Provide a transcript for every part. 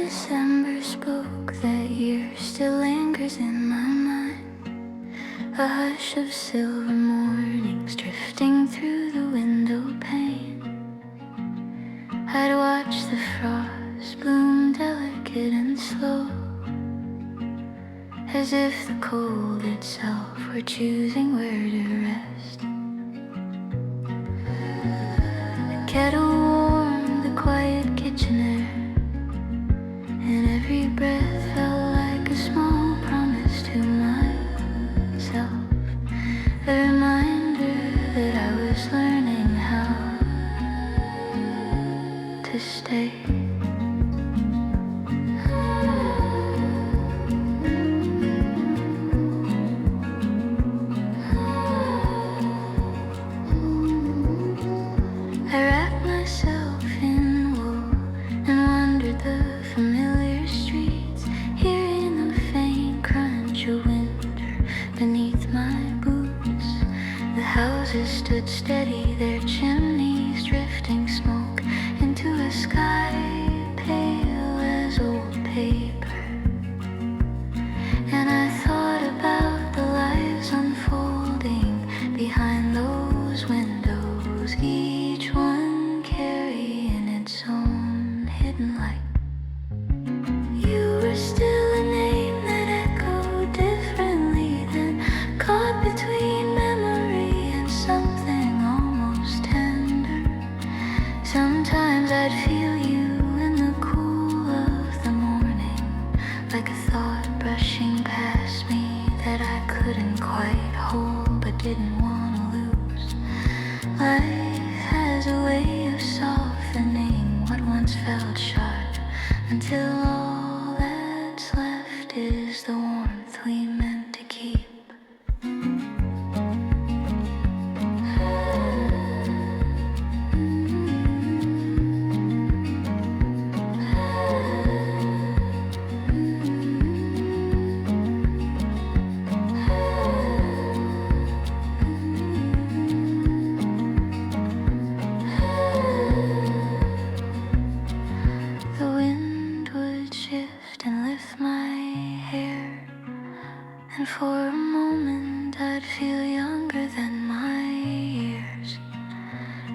December spoke that year still lingers in my mind. A hush of silver mornings drifting through the window pane. I'd watch the frost bloom delicate and slow, as if the cold itself were choosing where to rest. The kettle warmed the quiet kitchen air, and every breath felt like a small promise to myself, a reminder that I was learning how to stay. I wrapped myself in wool and wandered the familiar streets, hearing the faint crunch of winter beneath my boots. The houses stood steady, their chimneys drifting smoke into a sky pale as old paper. And I thought about the lives unfolding behind those windows, each one carrying its own hidden light. You were still a name that echoed differently, then caught between memory and something almost tender. Sometimes I'd feel you in the cool of the morning, like a thought brushing past me that I couldn't quite hold but didn't want to lose. Life has a way of softening what once felt sharp, until all that's left is the warmth we meant to keep. The wind would shift and lift my hair, and for a moment I'd feel younger than my years,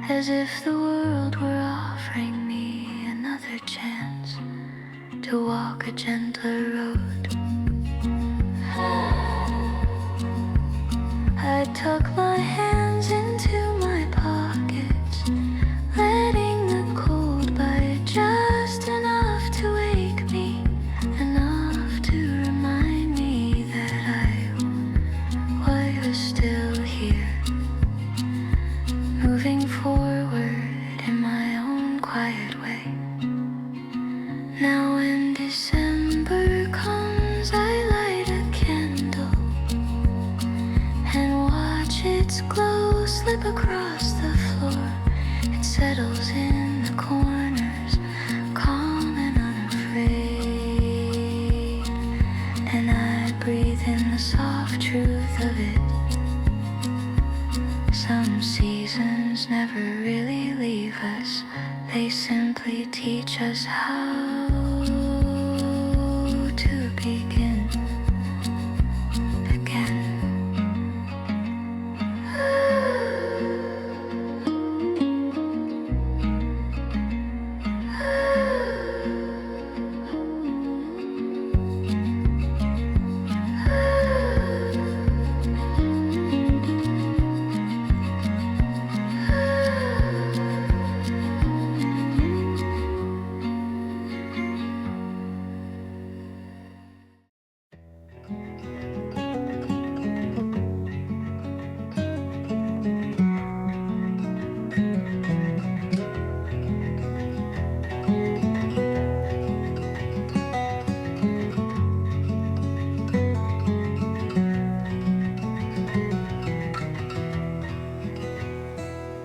as if the world were offering me another chance to walk a gentler road. I'd tuck my hands into my pockets, letting the cold bite just enough to wake me, enough to remind me that I was still here, moving forward in my own quiet way. Now when December comes, I light a candle and watch its glow slip across the floor. It settles in the corners, calm and unafraid, and I breathe in the soft truth of it. Some seasons never really leave us, they simply teach us how to begin again.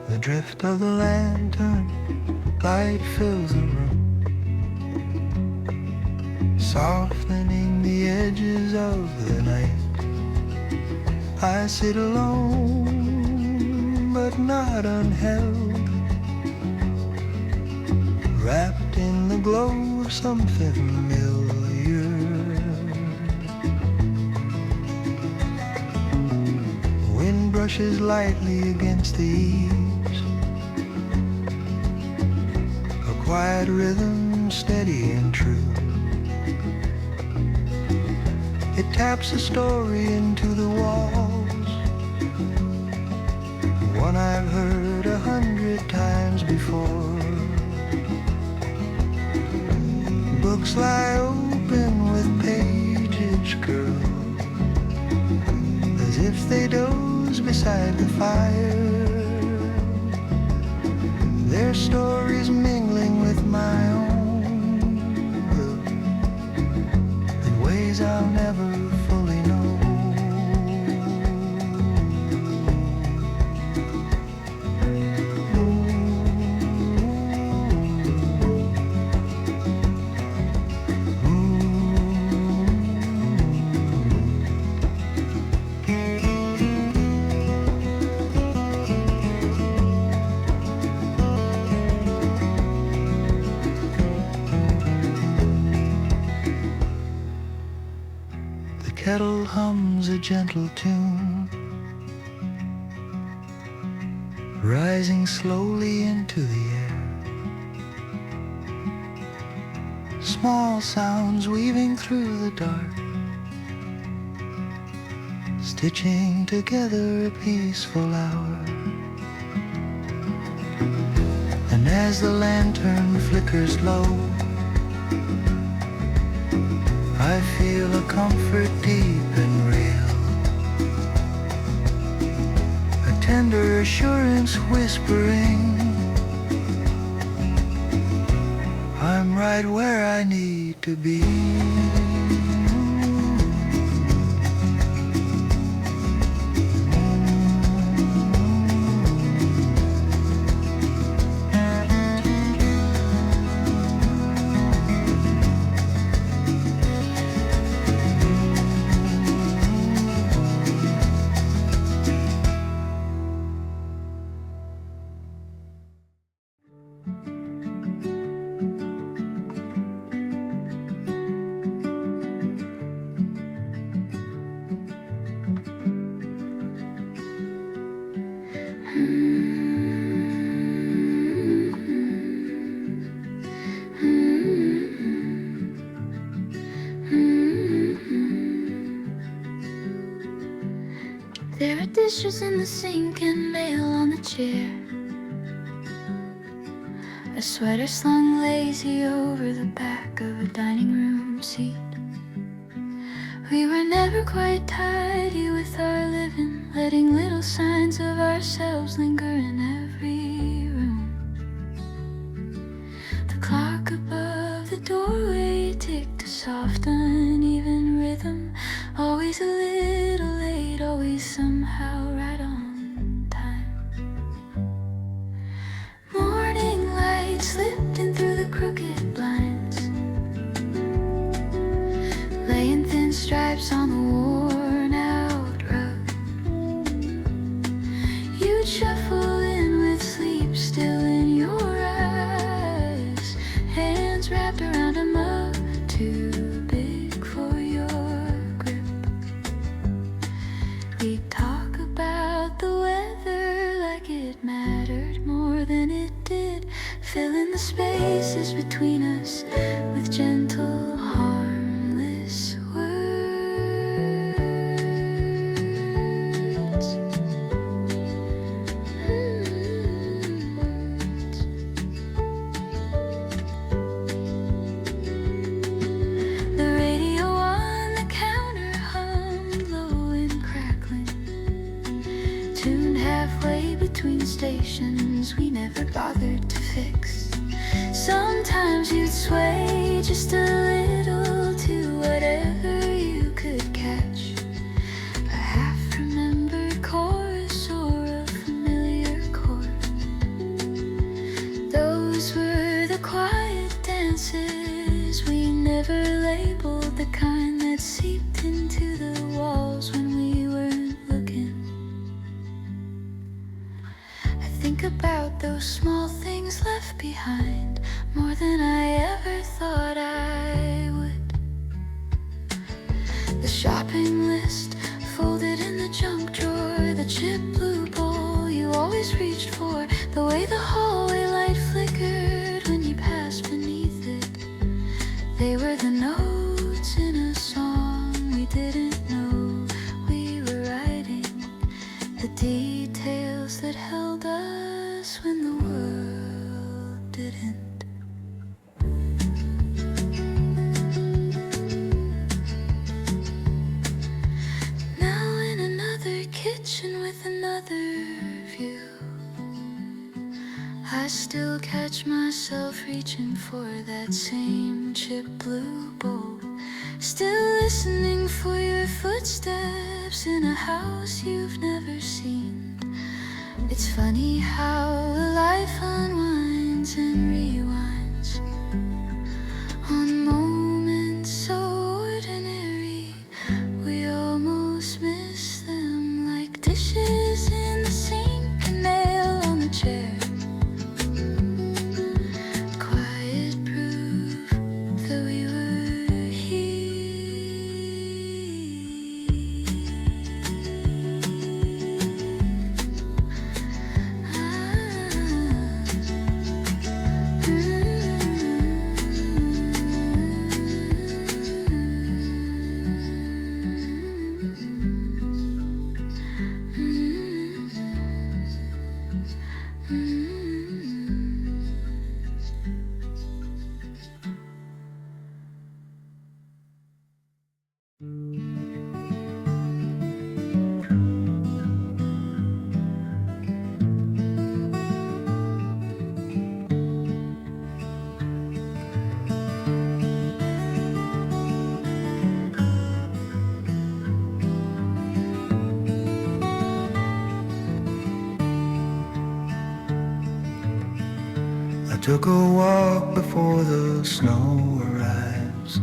The drift of the lantern light fills the room, softening the edges of the night. I sit alone, but not unheld, wrapped in the glow of something familiar. Wind brushes lightly against the eaves, a quiet rhythm, steady and true. It taps a story into the walls, one I've heard 100 times before. Books lie open with pages curled, as if they doze beside the fire. Their stories mingling with my own in ways I'll never fully know. Kettle hums a gentle tune, rising slowly into the air. Small sounds weaving through the dark, stitching together a peaceful hour. And as the lantern flickers low, I feel a comfort deep and real, a tender assurance whispering, I'm right where I need to be. There are dishes in the sink and mail on the chair, a sweater slung lazy over the back of a dining room seat. We were never quite tidy with our living, letting little signs of ourselves linger in every room. The clock above the doorway ticked a soft, uneven rhythm, always a little late, always somehow right on time. Morning light slipped in through the crooked blinds, laying thin stripes on the worn out rug. You'd shuffle in with sleep still in your eyes, hands wrapped around a mug too big for your grip. We'd talk about the weather like it mattered more than it did, filling the spaces between us with gentle, harmless words. The radio on the counter hummed low and crackling, tuned halfway between stations we never bothered to fix. Sometimes you'd sway just a little to whatever you could catch, a half-remembered chorus or a familiar chord. Those were the quiet dances we never labeled, the kind that seeped into the walls when we weren't looking. I think about those small things left behind more than I ever thought I ocean with another view. I still catch myself reaching for that same chip blue bowl, still listening for your footsteps in a house you've never seen. It's funny how life unwinds and rewinds on moments so ordinary. We almost miss them, like dishes in the sink, a nail on the chair. Quiet proof that we were here. I took a walk before the snow arrives,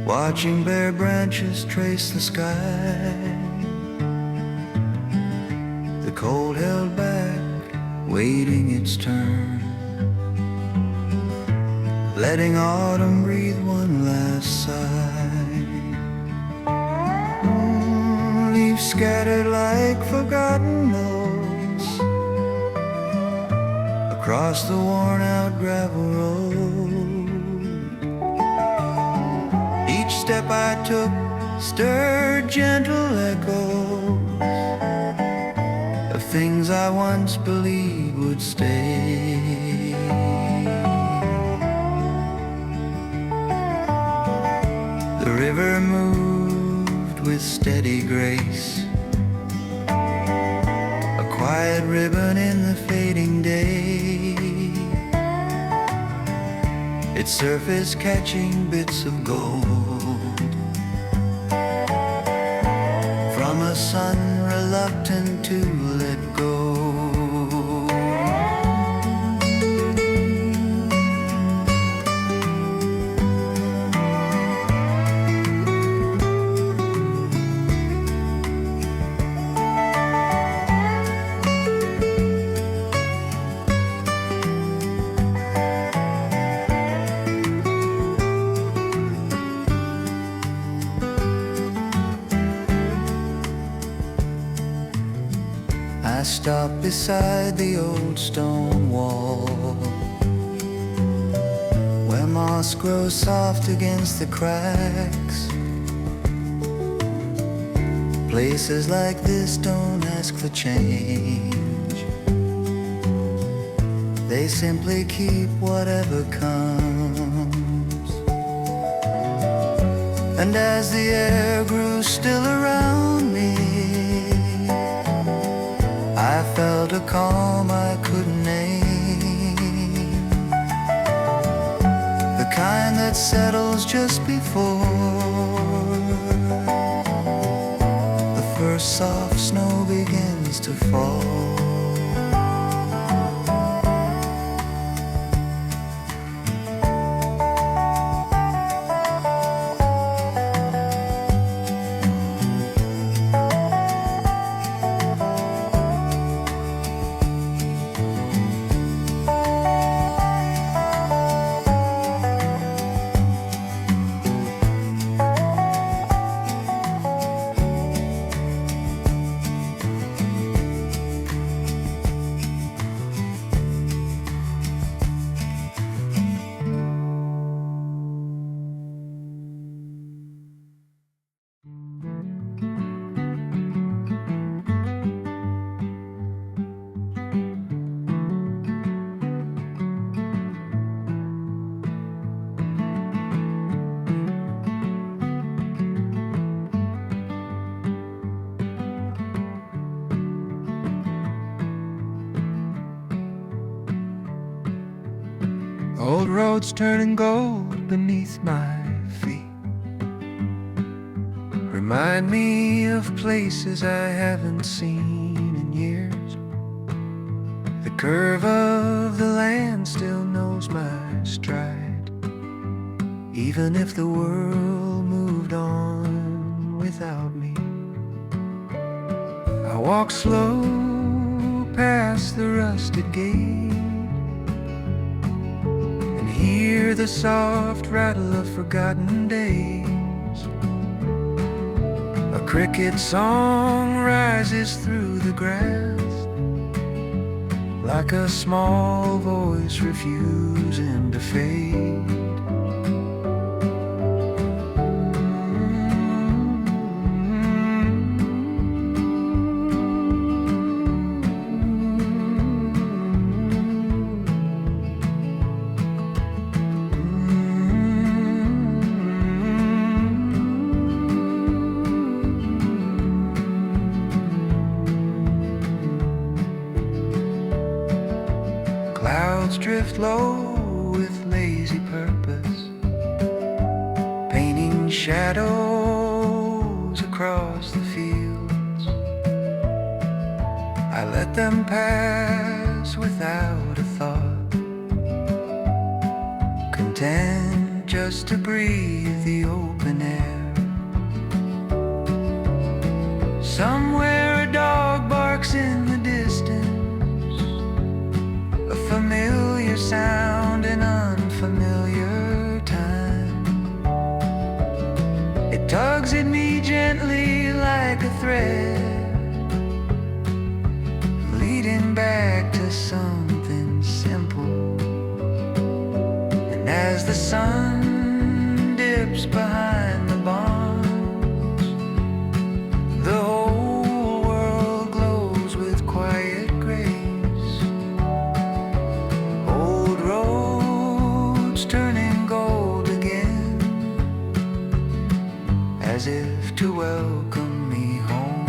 watching bare branches trace the sky. The cold held back, waiting its turn, letting autumn breathe one last sigh. Leaves scattered like forgotten notes across the worn-out gravel road. Each step I took stirred gentle echoes of things I once believed would stay. The river moved with steady grace, a quiet ribbon in the fading day, its surface catching bits of gold from a sun reluctant to let go. I stopped beside the old stone wall, where moss grows soft against the cracks. Places like this don't ask for change, they simply keep whatever comes. And as the air grew still around me, I felt a calm I couldn't name, the kind that settles just before the first soft snow begins to fall. Old roads turning gold beneath my feet remind me of places I haven't seen in years. The curve of the land still knows my stride, even if the world moved on without me. I walk slow past the rusted gate and hear the soft rattle of forgotten days. A cricket song rises through the grass, like a small voice refusing to fade. Clouds drift low with lazy purpose, painting shadows across the fields. I let them pass without a thought, content just to breathe the open air. Somewhere a dog barks in the distance, a familiar sound in unfamiliar time. It tugs at me gently like a thread, leading back to something simple. And as the sun dips behind the barns, the whole world glows with quiet grace. Turning gold again, as if to welcome me home.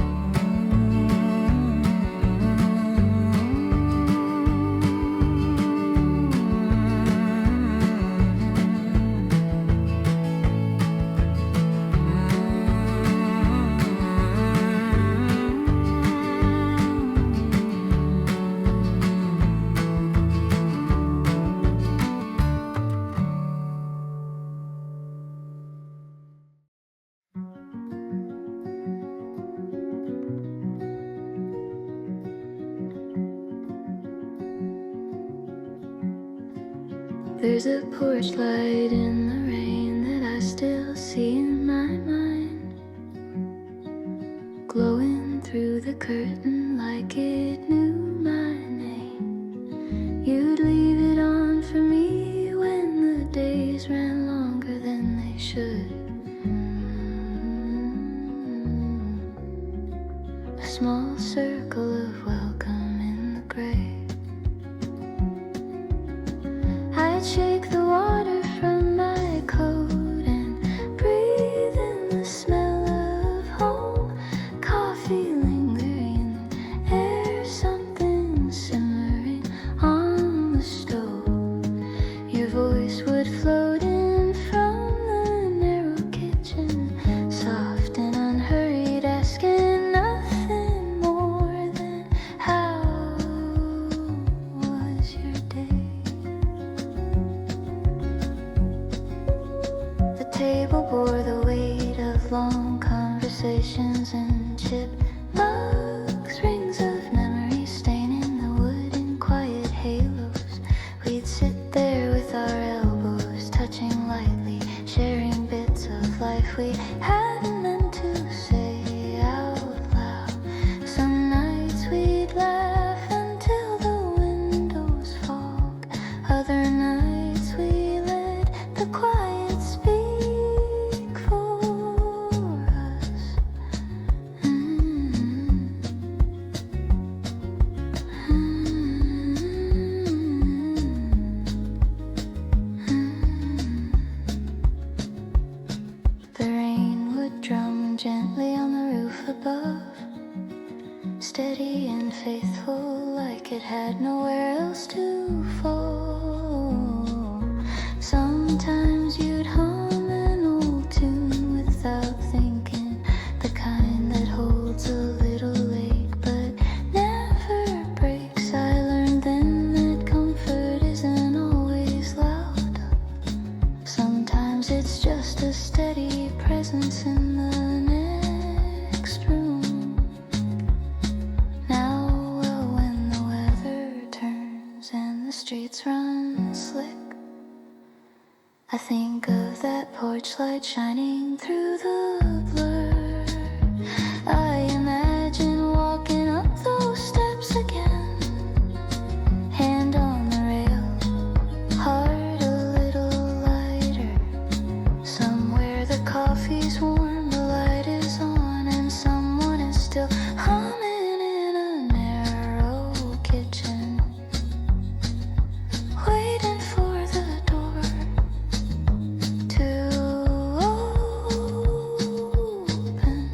There's a porch light in the rain that I still see in my mind, glowing through the curtain like it knew my name. You'd leave it on for me when the days ran longer than they should. A small circle of welcome in the grave. I'd shake the water from my coat and breathe in the smell of home. Coffee lingering in the air, something simmering on the stove. Your voice would float in from the narrow kitchen, soft and unhurried, asking nothing more than how was your day. The table bore the weight of long conversations and chipped mugs, rings of memory staining the wood in quiet halos. We'd sit there with our elbows touching lightly, sharing bits of life we hadn't meant to say out loud. Some nights we'd laugh until the windows fog. Other nights we let the quiet speak for us. The rain would drum gently on the roof above, steady and faithful like it had nowhere else to fall. I think of that porch light shining through the blur. I imagine walking up those steps again, hand on the rail, heart a little lighter. Somewhere the coffee's warm, the light is on, and someone is still humming in a narrow kitchen, waiting for the door to open.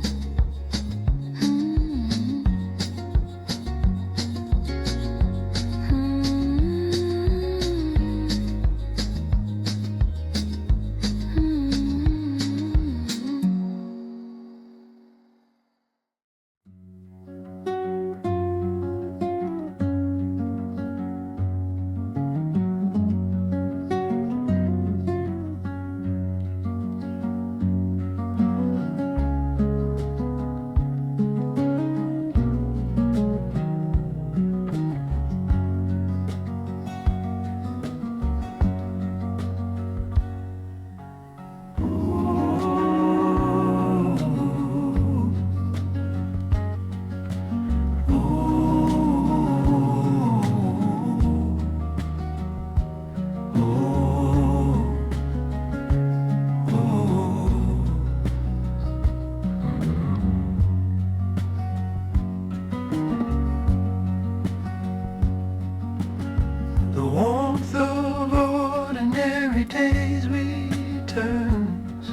The warmth of ordinary days returns.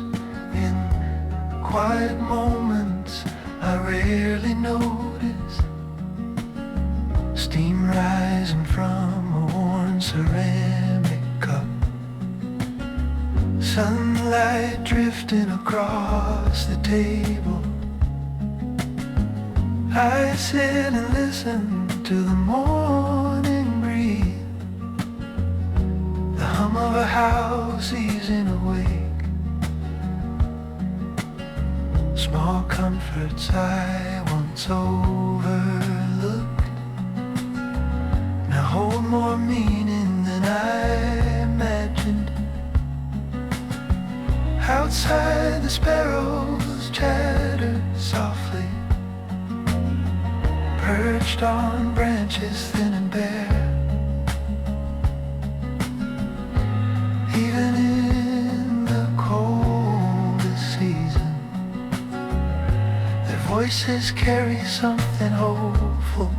In quiet moments I rarely notice steam rising from a worn ceramic cup, sunlight drifting across the table. I sit and listen to the morning breeze, the hum of a house easing awake. Small comforts I once overlooked now hold more meaning than I imagined. Outside the sparrows chatter softly, perched on branches thin and bare. Even in the coldest season, their voices carry something hopeful.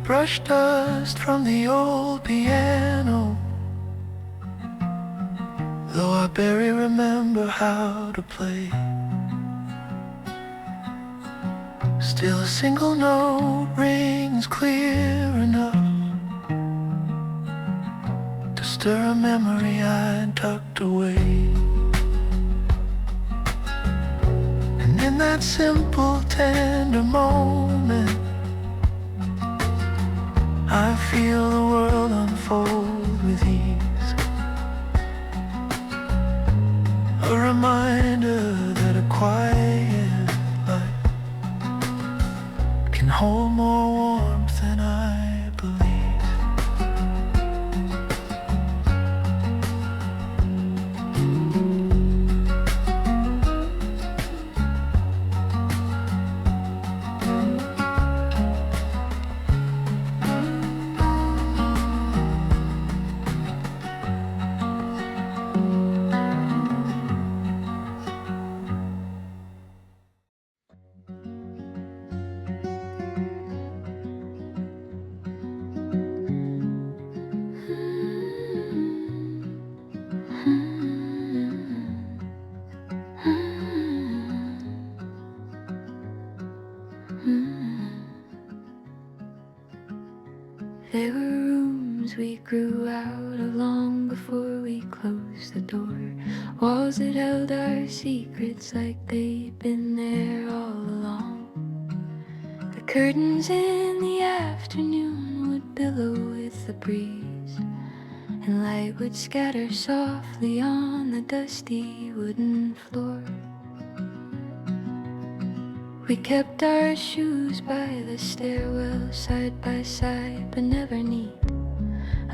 Brush dust from the old piano, though I barely remember how to play. Still a single note rings clear enough to stir a memory I tucked away. And in that simple, tender moment, I feel the world unfold with ease. A reminder that a quiet life can hold more warmth than I believe. There were rooms rooms we grew out of long before we closed the door. Walls that held our secrets like they'd been there all along. The curtains in the afternoon would billow with the breeze, and light would scatter softly on the dusty wooden floor. We kept our shoes by the stairwell side by side, but never neat.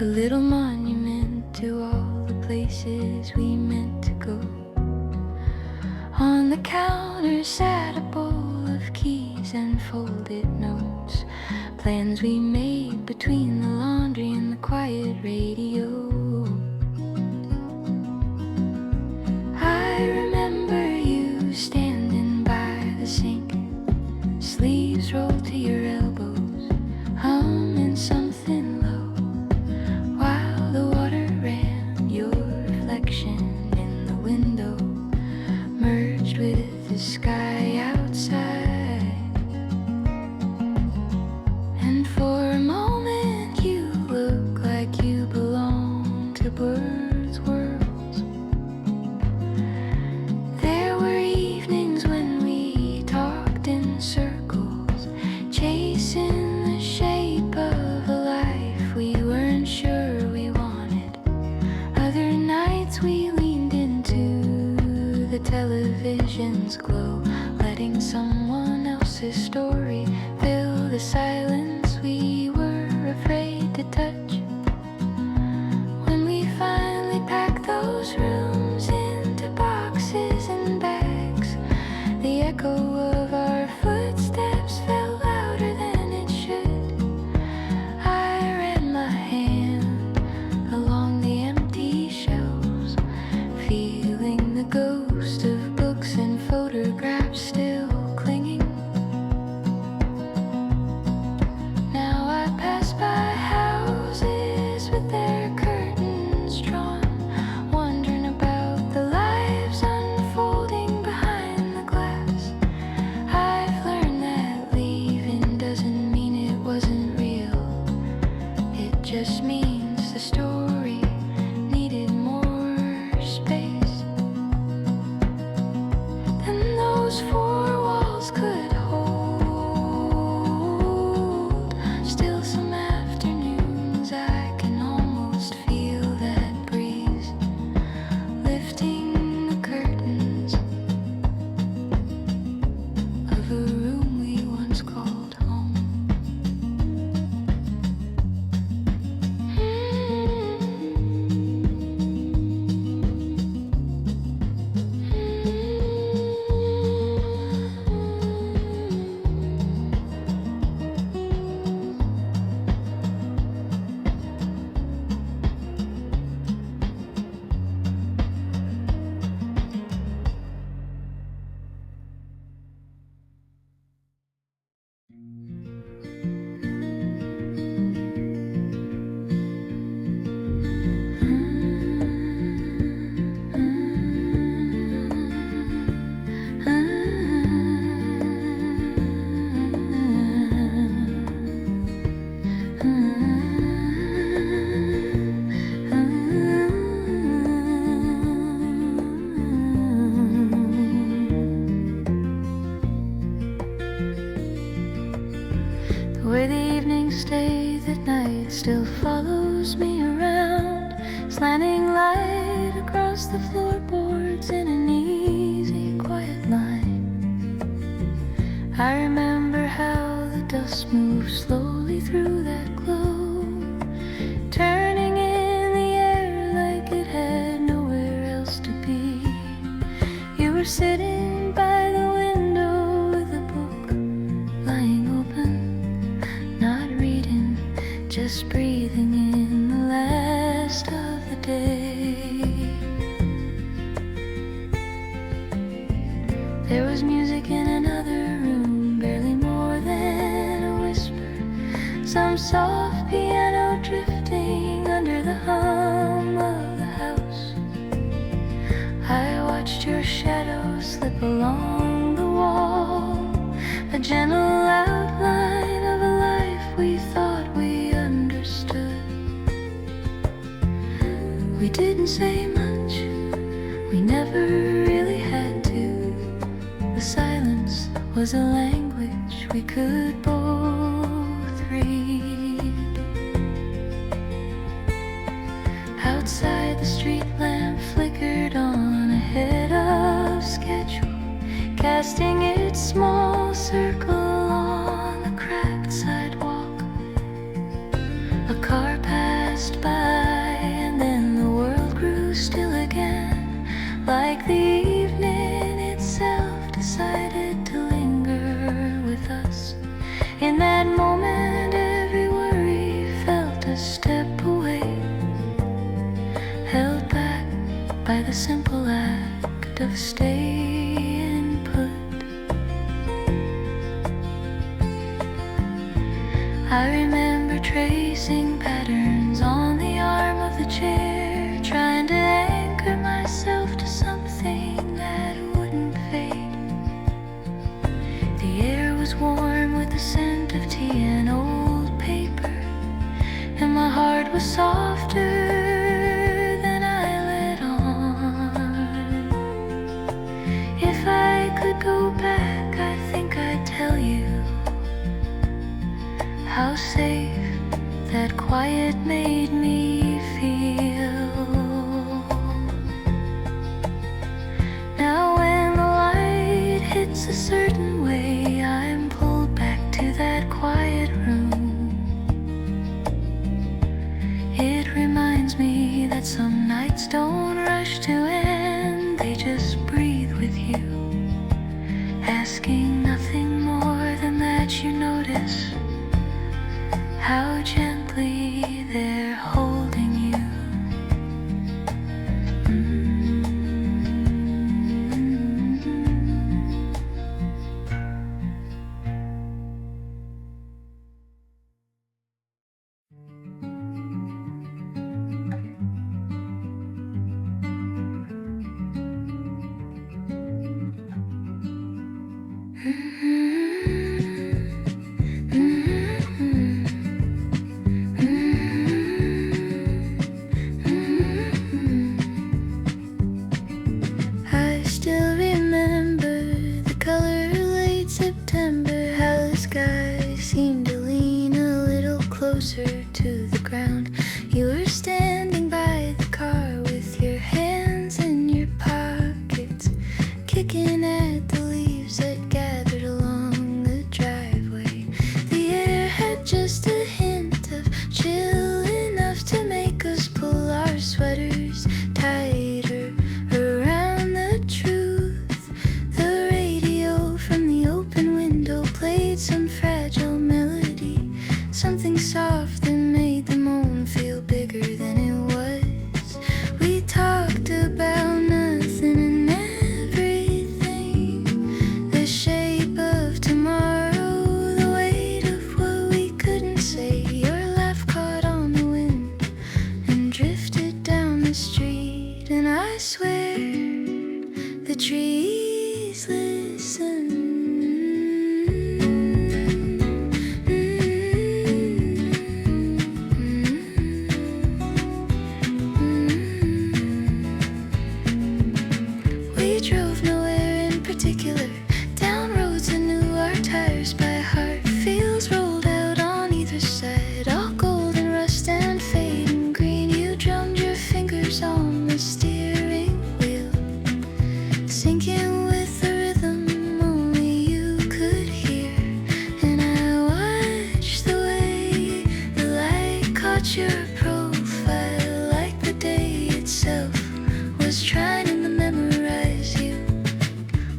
A little monument to all the places we meant to go. On the counter sat a bowl of keys and folded notes, plans we made between the laundry and the quiet radio. I remember you standing by the sink, sleeves rolled to your elbows, humming something low, while the water ran. Your reflection in the window merged with the sky outside, and for a moment you looked like you belonged to birds' worlds. There were evenings when we talked in circles, chasing the shape of a life we weren't sure we wanted. Other nights we leaned into the television's glow, letting someone else's story fill the silence we were afraid to touch. When we finally packed those rooms into boxes and bags, the echo of our footsteps felt louder than it should. I ran my hand along the empty shelves, feeling the ghost of books and photographs still clinging. Now I pass by houses with their curtains drawn, wondering about the lives unfolding behind the glass. I've learned that leaving doesn't mean it wasn't real. It just means the story needed more space than those four walls could hold. Still some afternoons I can almost feel that breeze lifting the curtains of a room we once called home. The way the evenings stay, that night still follows me around, slanting light across the floorboards in an easy, quiet line. I remember how the dust moved slowly through that glow, turning in the air like it had nowhere else to be. You were sitting by the window with a book lying open, not reading, just breathing in the last of the day. There was music in another room, barely more than a whisper, some soft piano drifting under the hum of the house. I watched your shadow slip along the wall, a gentle outline of a life we thought we understood. didn't say much. We never really had to. The silence was a language we could both read. Outside, the street lamp flickered on ahead of schedule, casting its small circle on the cracked sidewalk. A car passed by, and then the world grew still again, like the evening itself decided to linger with us. In that moment, every worry felt a step away, held back by the simple act of staying put. I remember tracing patterns on the arm of the chair, trying to anchor myself to something that wouldn't fade. The air was warm with the scent of tea and old paper, and my heart was softer than I let on. If I could go back, I think I'd tell you how safe that quiet made me feel. Now when the light hits a certain way, I'm pulled back to that quiet room. It reminds me that some nights don't rush to end, they just breathe with you, asking nothing more than that you notice how gently they're holding you. I still remember the color late September, how the sky seemed to lean a little closer to the ground. You were standing by the car with your hands in your pockets, kicking at the leaves that gathered along the driveway. The air had just a hint of chill enough to make us pull our sweaters tighter around the truth. The radio from the open window played some fragile melody, something soft that made the moan feel bigger than it was. We talked about nothing and everything, the shape of tomorrow, the weight of what we couldn't say. Your laugh caught on the wind and drifted down the street, and I swear the trees listen. We drove nowhere in particular, down roads that knew our tires by heart. Fields rolled out on either side, all gold and rust and fading green. You drummed your fingers on the steering wheel, sinking with the rhythm only you could hear. And I watched the way the light caught your profile, like the day itself was trying to memorize you.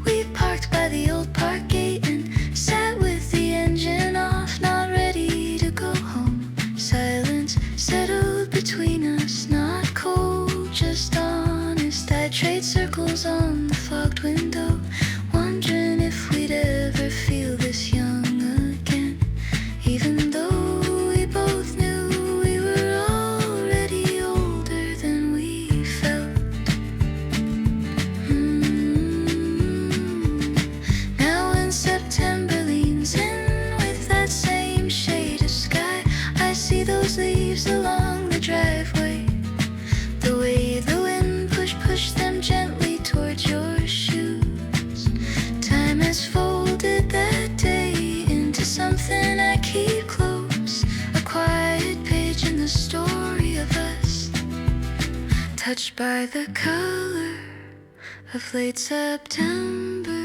We parked by the old park gate and sat with the engine off, not ready to go home. Silence settled between us, not cold, just honest. I'd trade circles on the fogged window, wondering if we'd ever feel this young again, even though we both knew we were already older than we felt. Now when September leans in with that same shade of sky, I see those leaves along the driveway, the way touched by the color of late September.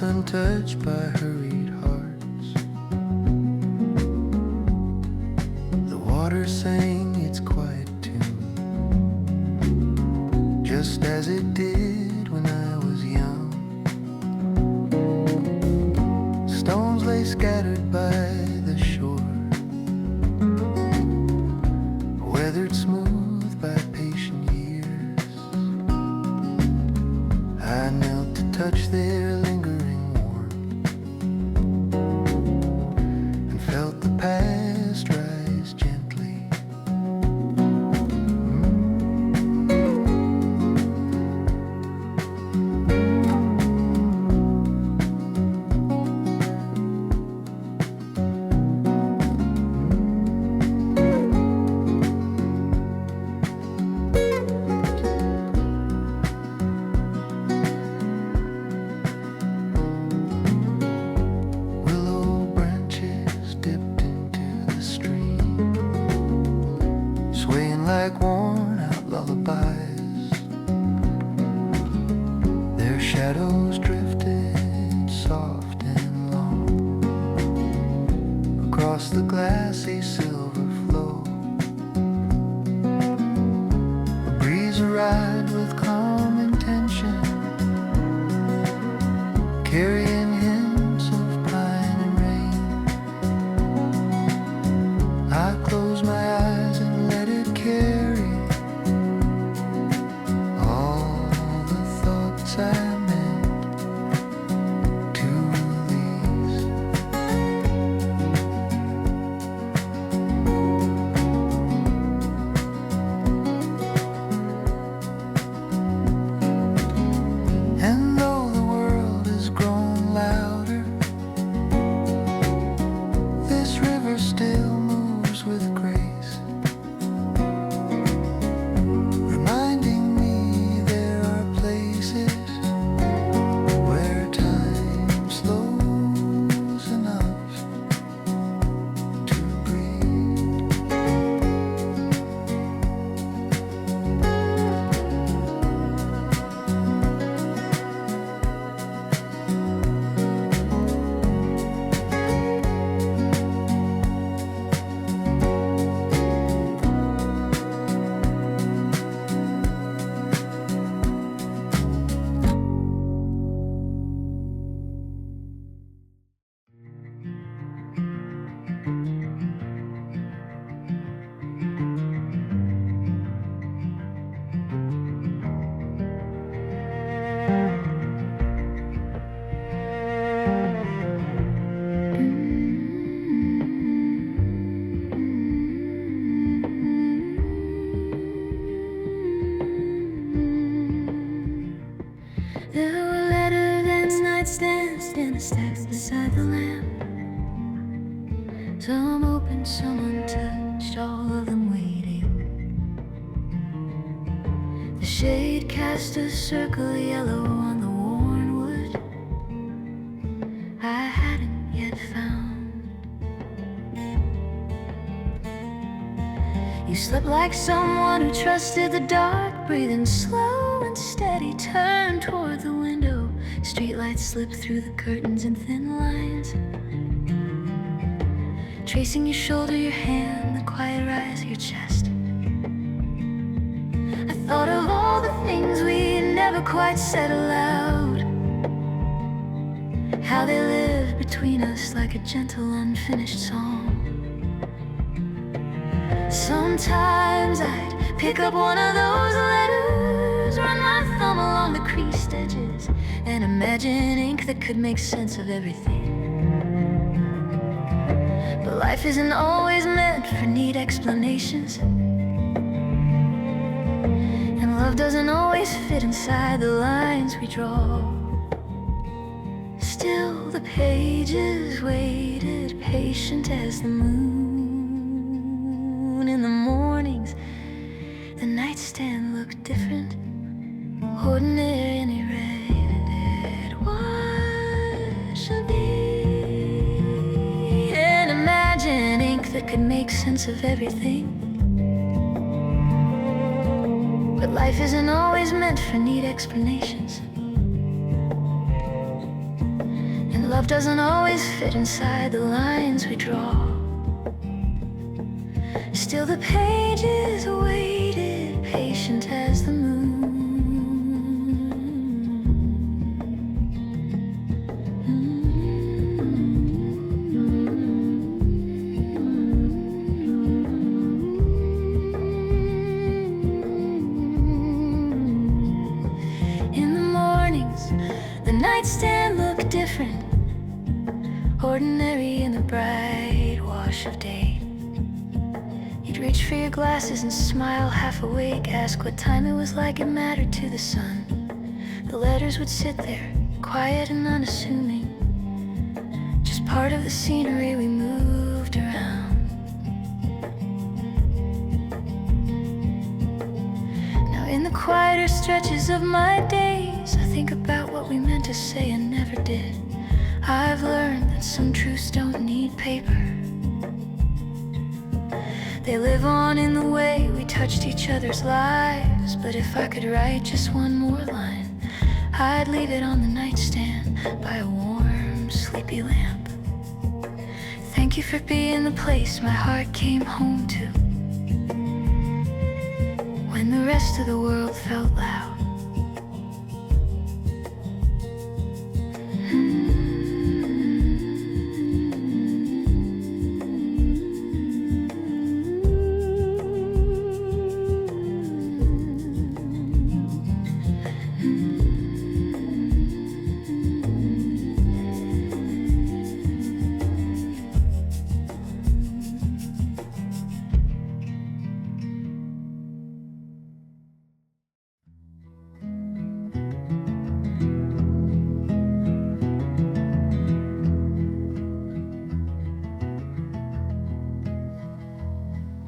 Untouched by hurried hearts, the water sang its quiet tune, just as it did when I was young. Stones lay scattered by the shore, weathered smooth by patient years. I knelt to touch their lingering past rise gently. Willow branches dipped like worn out lullabies. Their shadows drifted soft and long across the glassy silver flow. A breeze arrived with calm intention, carrying hints of pine and rain. I closed my eyes and let it carry all the thoughts I meant to release. And though the world has grown louder, this river still moves with grace. There were letters and nightstands in a stack beside the lamp. Some open, some untouched, all of them waiting. The shade cast a circle yellow on the worn wood I hadn't yet found. You slept like someone who trusted the dark, breathing slow and steady, turned toward the window. Streetlights slipped through the curtains in thin lines, tracing your shoulder, your hand, the quiet rise of your chest. I thought of all the things we never quite said aloud, how they lived between us like a gentle unfinished song. Sometimes I'd pick up one of those letters, run my thumb along the creased edges, and imagine ink that could make sense of everything. But life isn't always meant for neat explanations, and love doesn't always fit inside the lines we draw. Still the pages waited, patient as the moon. In the mornings, the nightstand looked different, ordinary and irradiated wash of thee. And imagine ink that could make sense of everything. But life isn't always meant for neat explanations, and love doesn't always fit inside the lines we draw. Still the pages waited, patient as the moon. In the mornings, the nightstand looked different, ordinary in the bright wash of day. You'd reach for your glasses and smile half awake, ask what time it was like it mattered to the sun. The letters would sit there, quiet and unassuming, just part of the scenery we moved around. Now in the quieter stretches of my days, I think about what we meant to say and never did. I've learned that some truths don't need paper. They live on in the way we touched each other's lives. But if I could write just one more line, I'd leave it on the nightstand by a warm, sleepy lamp. Thank you for being the place my heart came home to when the rest of the world felt loud.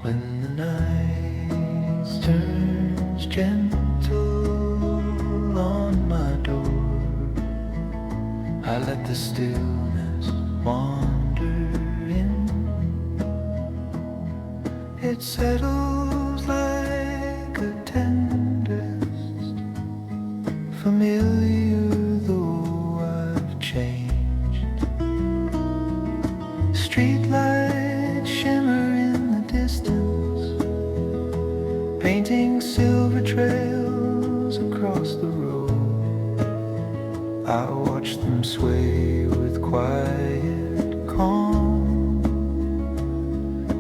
When the night turns gentle on my door, I let the stillness wander in. It settles like a tempest, familiar though I've changed. Streetlights shimmer in the distance, painting silver trails across the road. I watch them sway with quiet calm,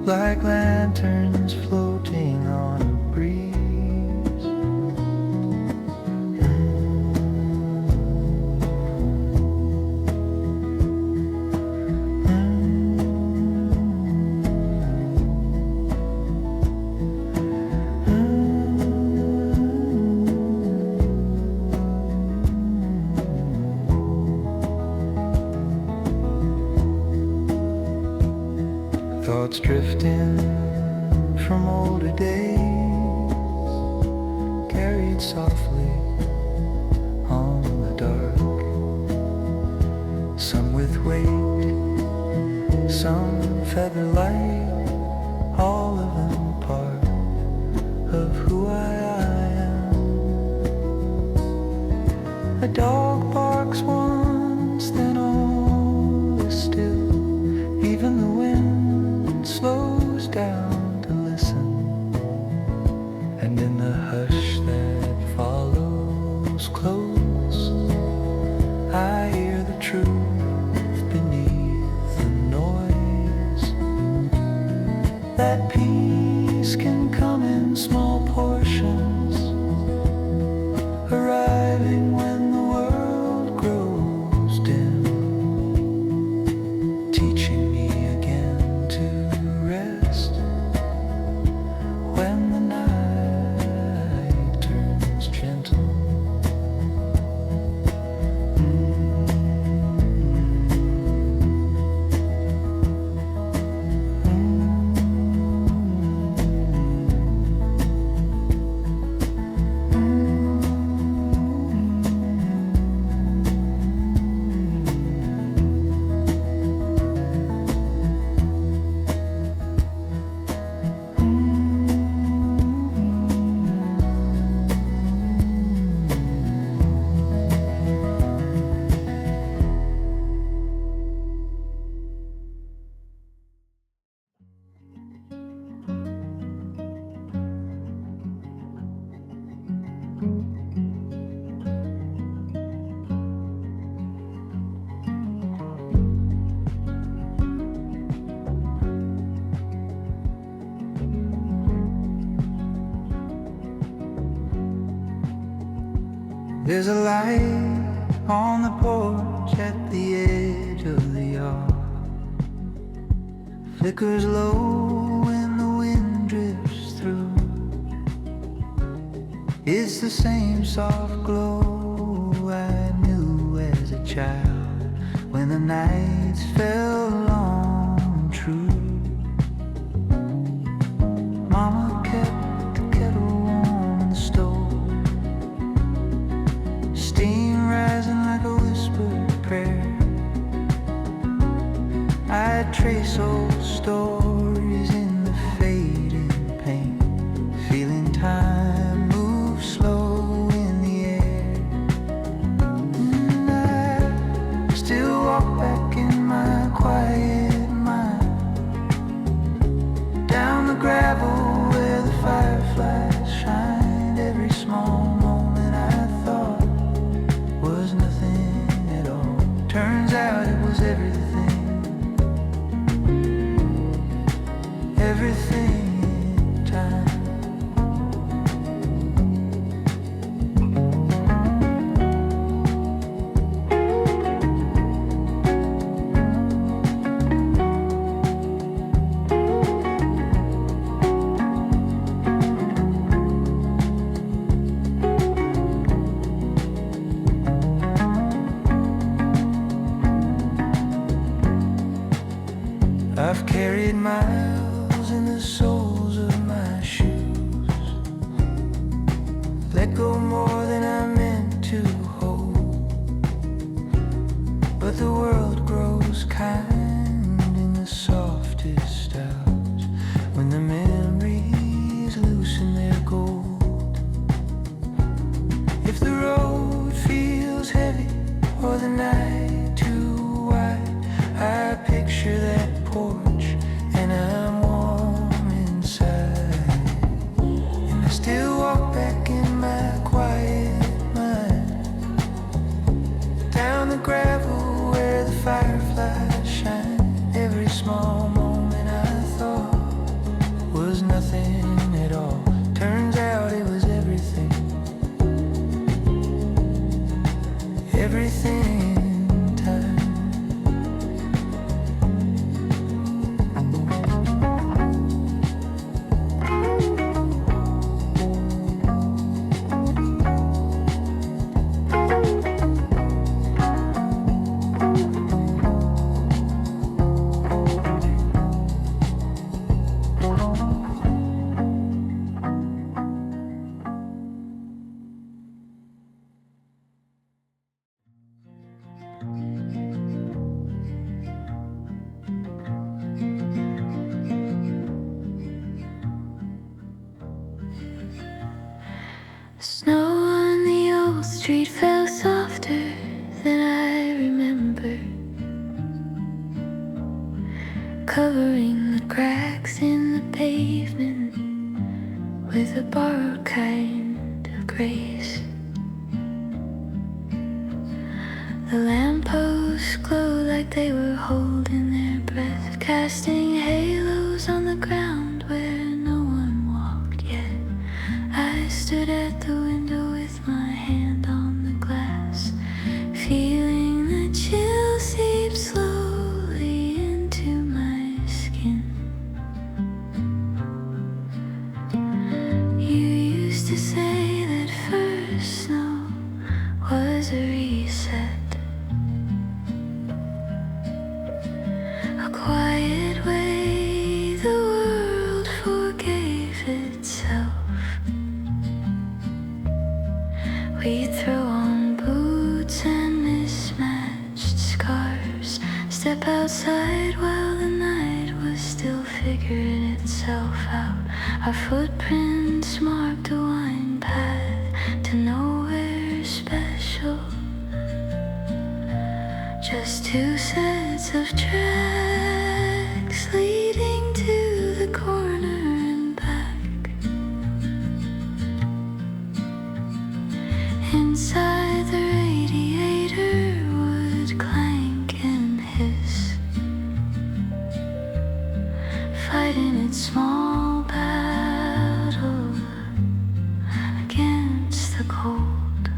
like lanterns floating on a breeze. Thoughts drifting from older days, carried softly on the dark. Some with weight, some feather light, all of them apart. dog barks once, then all is still. Even the wind slows down to listen. And in the hush that follows close, I hear the truth beneath the noise. That peace can come in small portions, arriving when the world grows dim, teaching me again to rest when the night turns gentle. There's a light on the porch at the edge of the yard. Flickers low when the wind drifts through. It's the same soft glow I knew as a child when the nights fell long and true. Mama kept the kettle warm in the stove, steam rising like a whispered prayer. I'd trace old stories in the fading paint, feeling time move slow in the air. And I still walk back in my quiet mind, down the gravel where the fireflies shined. Every small moment I thought was nothing at all, turns out it was everything. Everything in time. I've carried miles in the soles of my shoes, let go more than I meant to hold. But the world grows kind in the softest hours, when the memories loosen their gold. If the road feels heavy or the night too wide, I picture that porch and I'm warm inside. And I still walk back in my quiet mind, down the gravel where the fireflies shine. Every small moment I thought was nothing at all, turns out it was everything. Everything in time. Snow on the old street fell softer cracks in the pavement with a borrowed kind of grace. The lampposts glowed like they were holding their breath, casting halos on the ground where no one walked yet. I stood at the window with my hand on the glass, feeling the chill seep slowly into my skin. You used to say that first snow was a reset, a quiet way the world forgave itself. We'd throw on boots and mismatched scarves, step outside while the night was still figuring itself out. Our footprints marked a winding path to nowhere special. Just two sets of tracks leading to the corner and back. Inside the radiator would clank and hiss, fighting its small battle against the cold.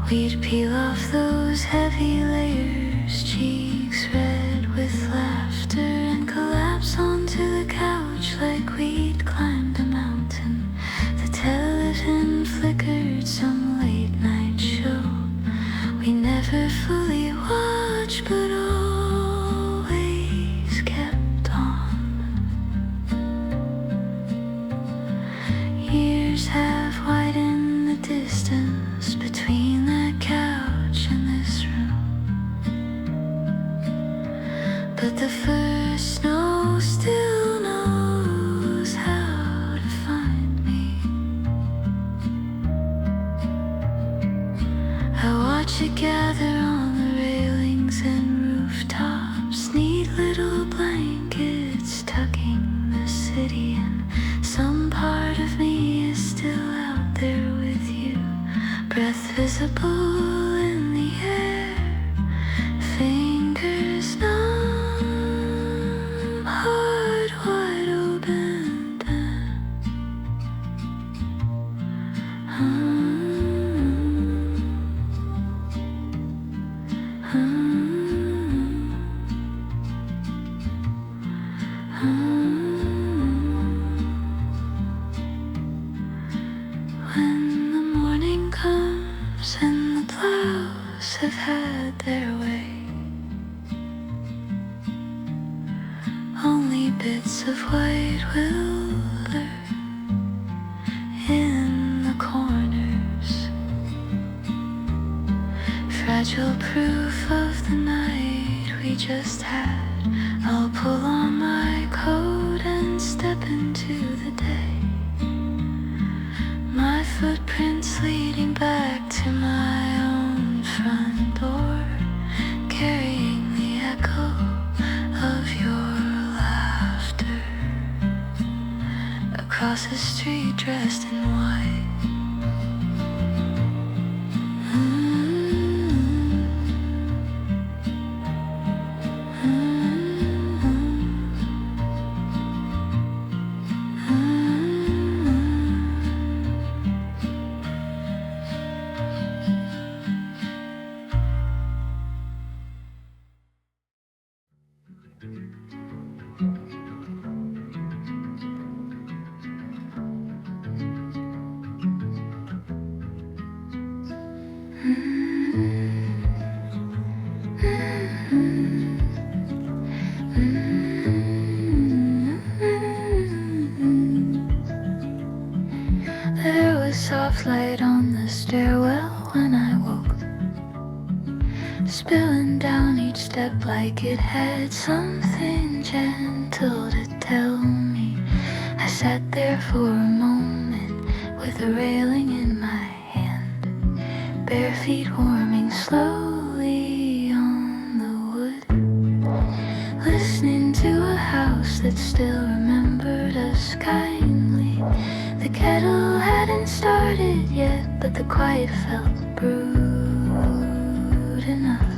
We'd peel off those heavy layers, cheeks red with laughter, and collapse onto the couch like we'd climbed a mountain. The television flickered some late night show we never fully watched but always kept on. Years have widened the distance between that couch and this room, but the first snow still knows how to find me. I watch it gather on the railings and rooftops, neat little blankets tucking the city in. Some part of me is still out there with you, breath visible in the air, fingers numb, heart wide open. When the morning comes and the plows have had their way, only bits of white will lurk in the corners, fragile proof of the night we just had. I'll pull on my coat and step into the day, my footprints leading back to my own front door, carrying the echo of your laughter across the street dressed in white. There was soft light on the stairwell when I woke, spilling down each step like it had something gentle to tell me. I sat there for a moment with a railing in my hand, bare feet warming slowly on the wood, listening to a house that still remembered us kindly. The kettle hadn't started yet, but the quiet felt brewed enough,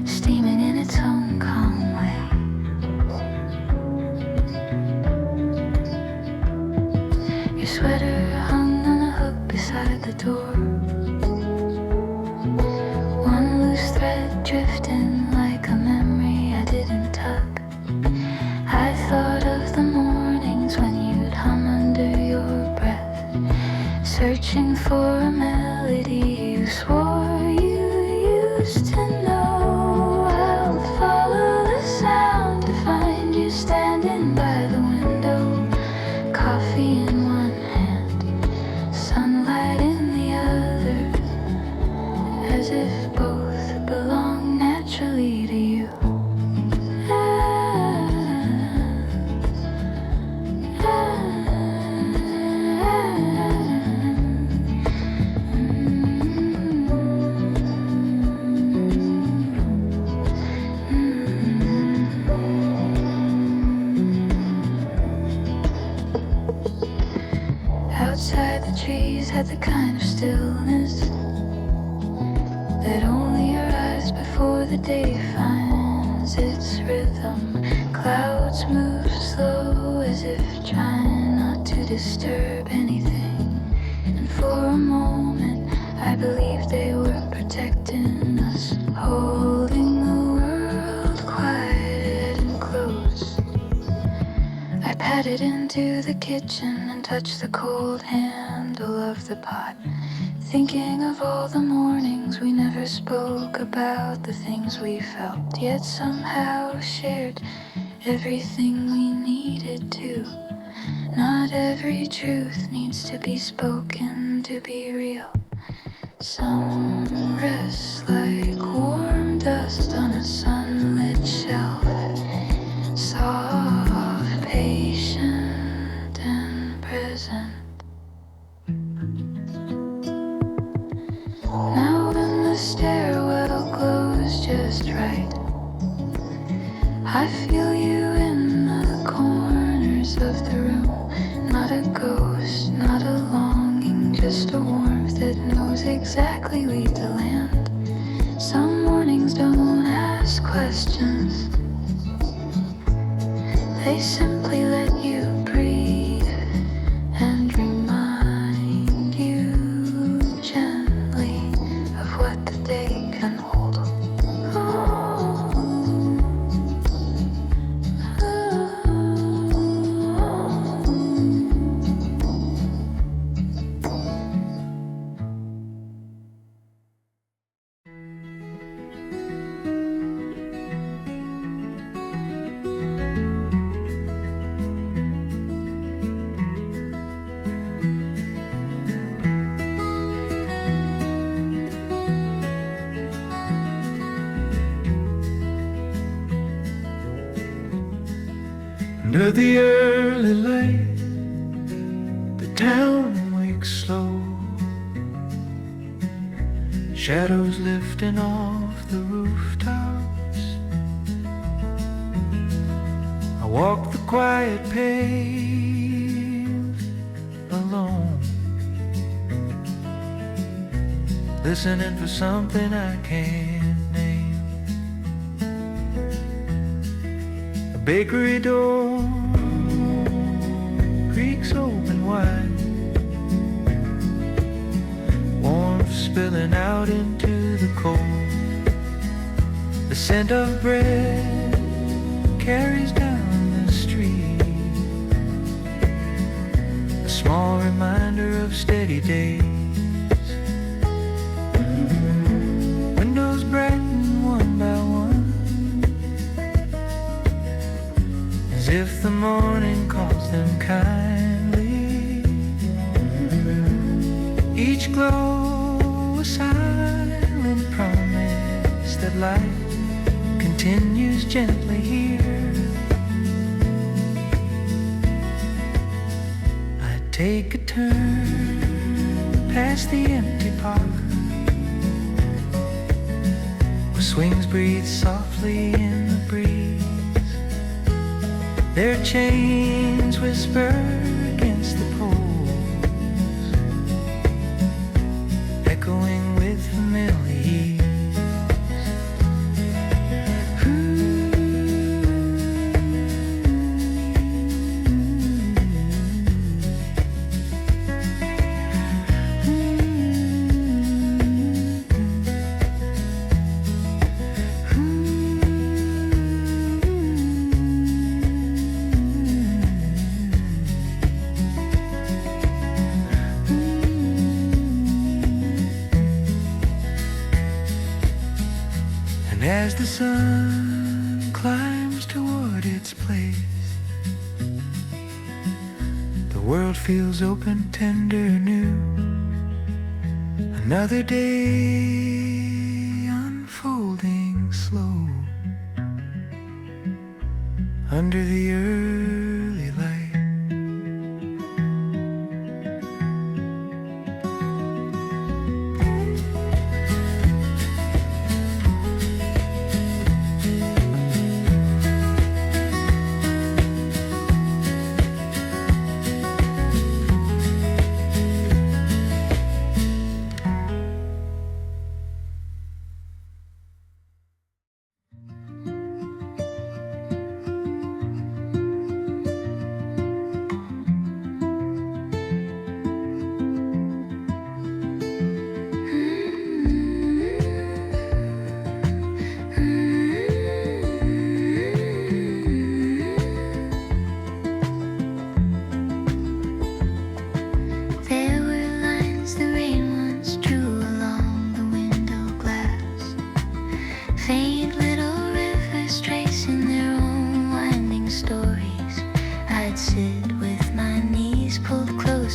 steaming in its own calm way. Your sweater hung on a hook beside the door, one loose thread drifting like a memory I didn't tug. I thought of the mornings when you'd hum under your breath, searching for a melody you swore you used to know. I'll follow the sound to find you standing by the window, coffee in one hand, sunlight in the other, as if both belong naturally to you. Outside, the trees had the kind of stillness that only arrives before the day finds its rhythm. Clouds moved slow as if trying not to disturb anything, and for a moment I believed they were protecting us, holding the world quiet and close. I padded into the kitchen and touched the cold handle of the pot, thinking of all the mornings we never spoke about the things we felt, yet somehow shared everything we needed to. Not every truth needs to be spoken to be real. Some rest like warm dust on a sunlit shelf, soft, patient, and present. Now when the stairwell glows just right, I feel you in the corners of the room. Not a ghost, not a longing, just a warmth that knows exactly lead to land. Some mornings don't ask questions, they simply let you breathe and remind you gently of what the day can hold. Under the early light, the town wakes slow, shadows lifting off the rooftops. I walk the quiet pave alone, listening for something I can't name. A bakery door creaks open wide, warmth spilling out into the cold. The scent of bread carries down the street, a small reminder of steady days. Windows brighten one by one, as if the morning calls them kindly. Each glow a silent promise that life continues gently here. I take a turn past the empty park, where swings breathe softly in the breeze. Their chains whisper against the poles, echoing with familiar years. As the sun climbs toward its place, the world feels open, tender, new. Another day unfolding slow under the early light.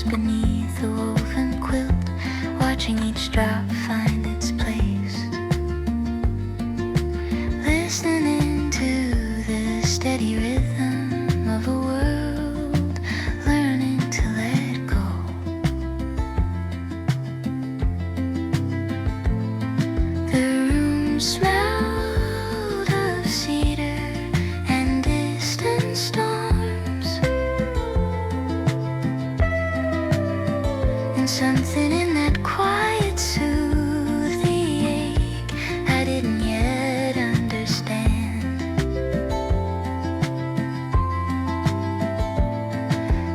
Beneath the woven quilt, watching each drop find its place, listening to the steady rhythm of a world learning to let go. The room smelled of cedar and distant storms. Something in that quiet soothed the ache I didn't yet understand.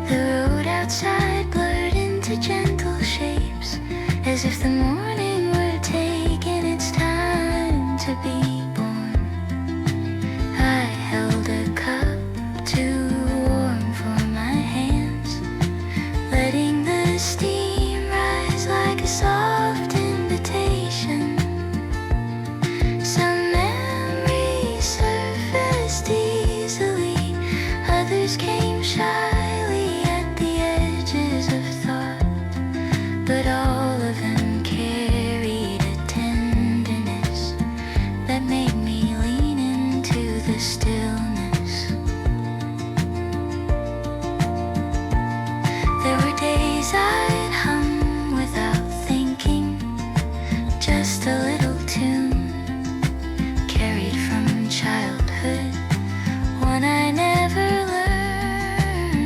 The road outside blurred into gentle shapes, as if the morning were taking its time to be born. I held a cup too warm for my hands, letting the steam like a soft invitation. Some memories surfaced easily, others came shyly at the edges of thought, but all of them carried a tenderness that made me lean into the stillness. There were days I'd hum without thinking, just a little tune carried from childhood, one I never learned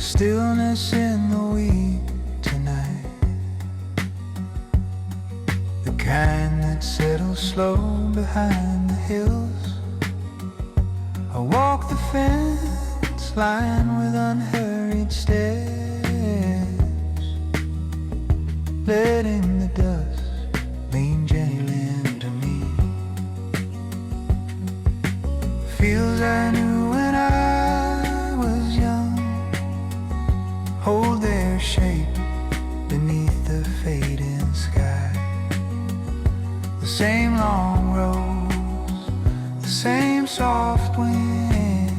stillness in the week tonight, the kind that settles slow behind the hills. I walk the fence line with unhurried steps, letting the dust lean gently into me. Feels I knew when I was young hold their shape beneath the fading sky. The same long rows, the same soft wind,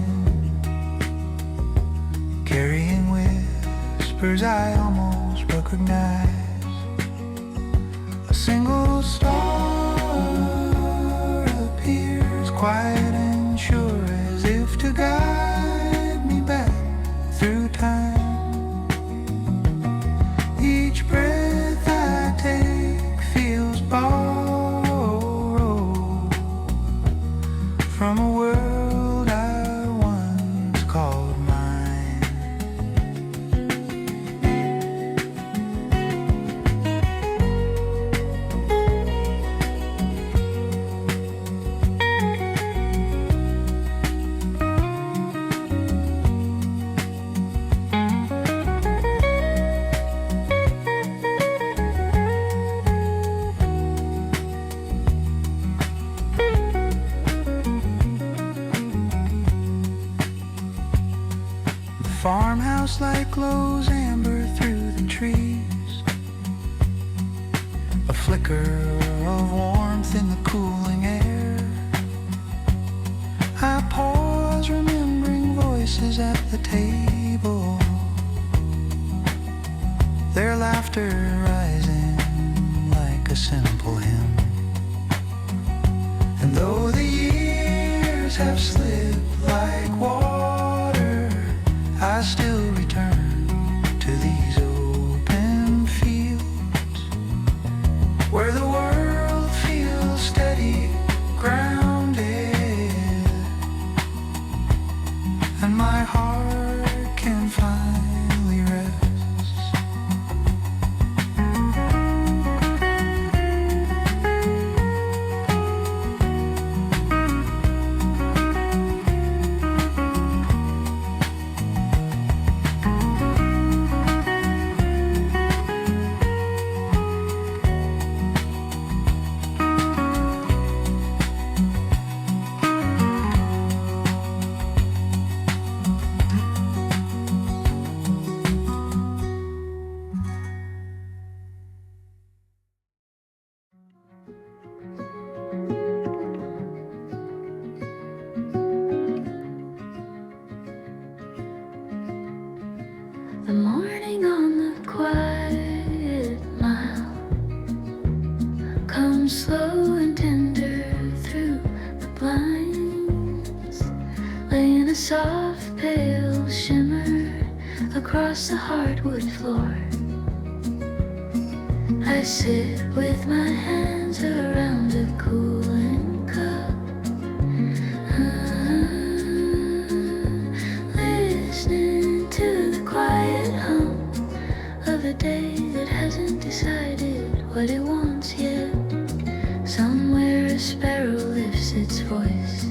carrying whispers I almost recognize. A single star appears quiet and sure, as if to guide me back through time. Each breath I take feels borrowed from a world I once called mine. Farmhouse light glows amber through the trees, a flicker of warmth in the cooling air. I pause, remembering voices at the table, their laughter rising like a simple hymn. And though the years have slipped like water, I still return to these open fields, where the world feels steady, grounded, and my heart can finally rest. The morning on the quiet mile comes slow and tender through the blinds, laying a soft pale shimmer across the hardwood floor. I sit with my hands around a cooling cup, listening to the quiet hum of a day that hasn't decided what it wants yet. Somewhere a sparrow lifts its voice,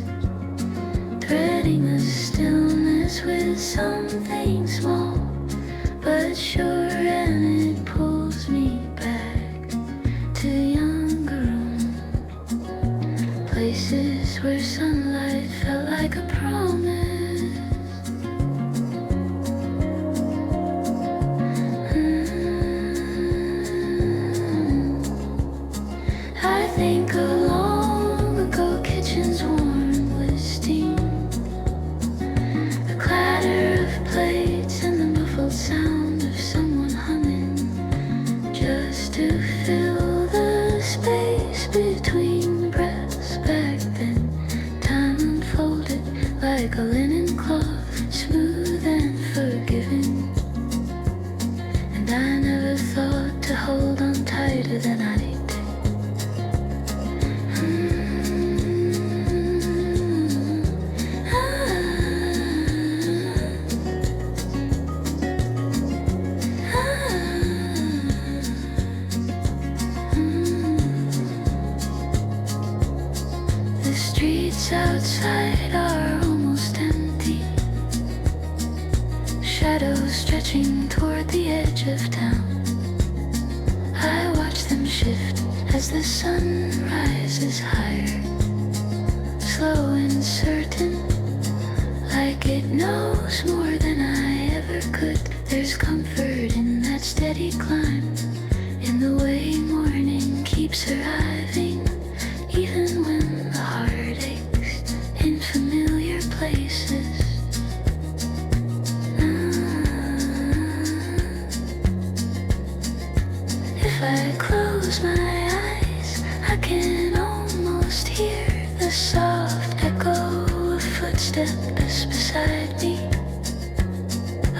threading the stillness with something small but sure, and it pulls me back to younger rooms, places where sunlight felt like a promise. I think of long ago kitchens warm with steam, the clatter of plates and the muffled sound of someone humming, just to fill the space between breaths. Back then, time unfolded like a linen cloth, smooth and forgiving, and I never thought to hold on tighter than I did. The streets outside are almost empty, shadows stretching toward the edge of town. I watch them shift as the sun rises higher, slow and certain, like it knows more than I ever could. There's comfort in that steady climb, in the way morning keeps arriving, even when the heart aches in familiar places. If I close my eyes, I can almost hear the soft echo of footsteps beside me.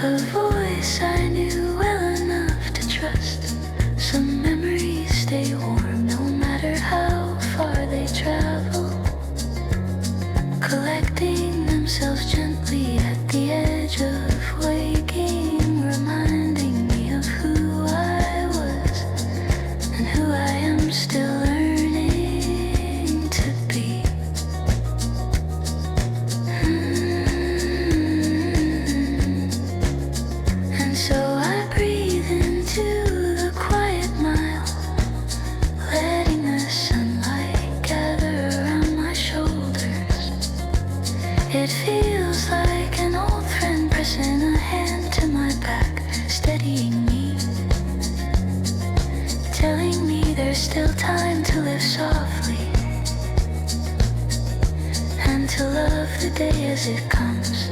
A voice I knew well enough to trust. Some memories stay warm no matter how far they travel, collecting themselves gently at the edge of waking, reminding me of who I was and who I am still learning to be. And so I breathe into the quiet mile, letting the sunlight gather around my shoulders. It feels like an old friend pressing a hand to my back, steadying me, telling me there's still time to live softly and to love the day as it comes.